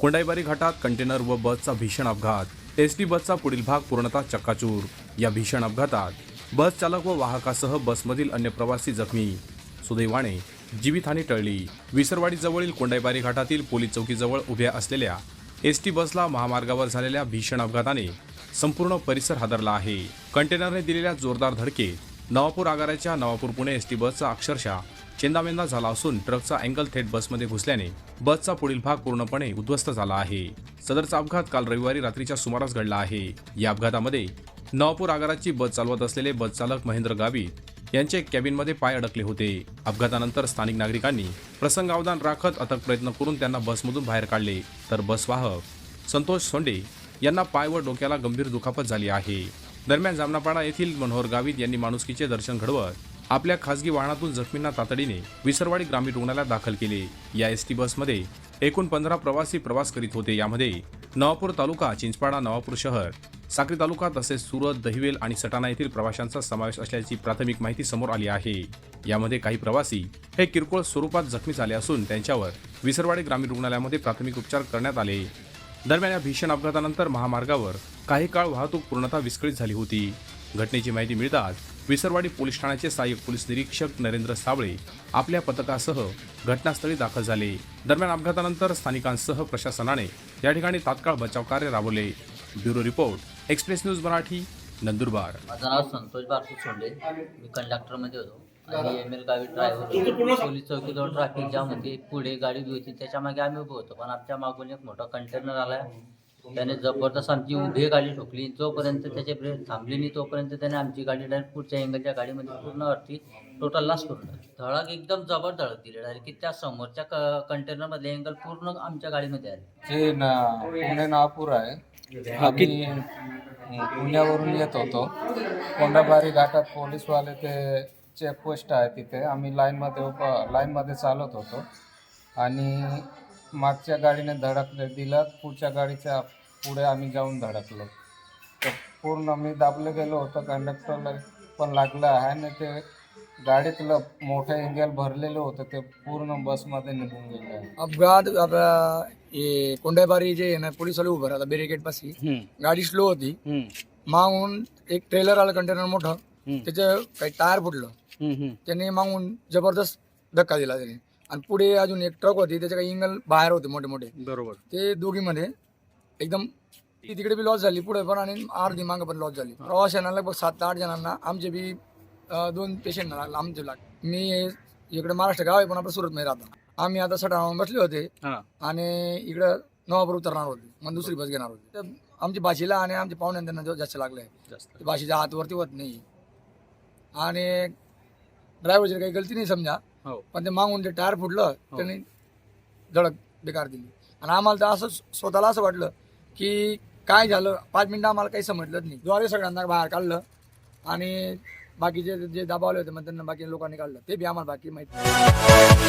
कोंडाईबारी घाटात कंटेनर व बसचा भीषण अपघात। एसटी बसचा पुढील भाग पूर्णतः चक्काचूर। या भीषण अपघातात बस चालक व वाहकासह बसमधील अन्य प्रवासी जखमी। सुदैवाने जीवितहानी टळली। विसरवाडी जवळील कोंडाईबारी घाटातील पोलीस चौकीजवळ उभ्या असलेल्या एसटी बसला महामार्गावर झालेल्या भीषण अपघाताने संपूर्ण परिसर हादरला आहे। कंटेनरने दिलेल्या जोरदार धडकेत नवापूर आगाराच्या नवापूर पुणे एसटी बसचा अक्षरशः चेंदामेंदा झाला असून ट्रकचा अँगल थेट बसमध्ये घुसल्याने बसचा पुढील भाग पूर्णपणे उद्ध्वस्त झाला आहे। सदरचा अपघात काल रविवारी रात्रीच्या सुमारास घडला आहे। या अपघातामध्ये नवापूर आगाराची बस चालवत असलेले बस चालक महेंद्र गावित यांचे कॅबिनमध्ये पाय अडकले होते। अपघातानंतर स्थानिक नागरिकांनी प्रसंगावधान राखत अथक प्रयत्न करून त्यांना बसमधून बाहेर काढले, तर बसवाहक संतोष सोंडे यांना पाय व डोक्याला गंभीर दुखापत झाली आहे। दरम्यान जामनापाडा येथील मनोहर गावित यांनी माणुसकीचे दर्शन घडवत आपल्या खासगी वाहनातून जखमींना तातडीने विसरवाडी ग्रामीण रुग्णालयात दाखल केले। या एसटी बसमध्ये एकूण 15 प्रवासी प्रवास करीत होते। यामध्ये नवापूर तालुका, चिंचपाडा, नवापूर शहर, साक्री तालुका तसेच सुरत, दहिवेल आणि सटाणा येथील प्रवाशांचा समावेश असल्याची प्राथमिक माहिती समोर आली आहे। यामध्ये काही प्रवासी हे किरकोळ स्वरूपात जखमी झाले असून त्यांच्यावर विसरवाडी ग्रामीण रुग्णालयामध्ये प्राथमिक उपचार करण्यात आले। दरम्यान या भीषण अपघातानंतर महामार्गावर काही काळ वाहतूक पूर्णतः विस्कळीत झाली होती। घटनेची माहिती मिळताच विसरवाडी पोलीस ठाण्याचे सहाय्यक पोलीस निरीक्षक नरेंद्र साबळे आपल्या पथकासह घटनास्थळी दाखल झाले। दरम्यान अपघातानंतर स्थानिकांसह प्रशासनाने या ठिकाणी तात्काळ बचाव कार्य राबवले। Bureau report, express news Marathi, Nandurbar. माझं नाव संतोष बारसू सोंडे, मी कंडक्टरमध्ये होतो आणि एम.एल. गावी ड्रायव्हर। पोलीस चौकीजवळ ट्रॅफिक जाम होती, पुढे गाडी बी होती, त्याच्या मागे आम्ही उभे होतो, पण आमच्या मागून एक मोठा कंटेनर आला। त्याने जबरदस्त आमची उभी गाडी ठोकली। जोपर्यंत त्याचे ब्रेक थांबली नाही तोपर्यंत त्याने आमची गाडी डायरेक्ट पुढच्या एंगलच्या गाडीमध्ये पूर्ण अर्थी टोटल लॉस करून टाकली। धडक एकदम जबर धडक दिली डायरेक्ट की त्या समोरच्या कंटेनरमधले एंगल पूर्ण आमच्या गाडीमध्ये आले। हे पुणे नागपूर आहे। आम्ही पुण्यावरून येत होतो। कोंडाबारी घाटात पोलीसवाले ते चेकपोस्ट आहे, तिथे आम्ही लाईनमध्ये चालत होतो आणि मागच्या गाडीने धडक दिलं। पुढच्या गाडीच्या पुढे आम्ही जाऊन धडकलो, तर पूर्ण मी दाबले गेलो होतो। कंडक्टरला पण लागलं आहे आणि ते गाडीतलं मोठं एंगल भरलेलं होतं, ते पूर्ण बसमध्ये निघून गेलं आहे। अपघात ये कोंडाईबारी जे ना पोलीस वाले उभं राहता बॅरिकेड पाशी, गाडी स्लो होती। मागून एक ट्रेलर आलं कंटेनर मोठं, त्याचं काही टायर फुटलं, त्याने मागून जबरदस्त धक्का दिला त्याने। आणि पुढे अजून एक ट्रक होती, त्याचे काही इंगल बाहेर होते मोठे मोठे, बरोबर। ते दोघीमध्ये एकदम तिकडे बी लॉस झाली पुढे पण आणि अर्धी मागं पण लॉस झाली। प्रवाशांना लगभग 7 ते 8 जणांना, आमचे बी 2 पेशंटना लागला, आमचे लागले। मी इकडे महाराष्ट्र गाव आहे पण आपण सुरतमध्ये राहतो। आम्ही आता सटाणावरून बसले होते आणि इकडं नवापूर उतरणार होते, मग दुसरी बस घेणार होते। तर आमची भाषेला आणि आमच्या पाहुण्यांना त्यांना जास्त लागलं आहे, भाषेच्या हातवरती होत नाही आणि ड्रायव्हरची काही गलती नाही समजा, पण ते मागून ते टायर फुटलं, त्यांनी धडक बेकार दिली। आणि आम्हाला तर असं स्वतःला असं वाटलं की काय झालं, 5 मिनिटं आम्हाला काही समजलंच नाही। द्वारे सगळ्यांना बाहेर काढलं आणि बाकीचे जे दबावले होते मग त्यांना बाकी लोकांनी काढलं, ते बी आम्हाला बाकी माहिती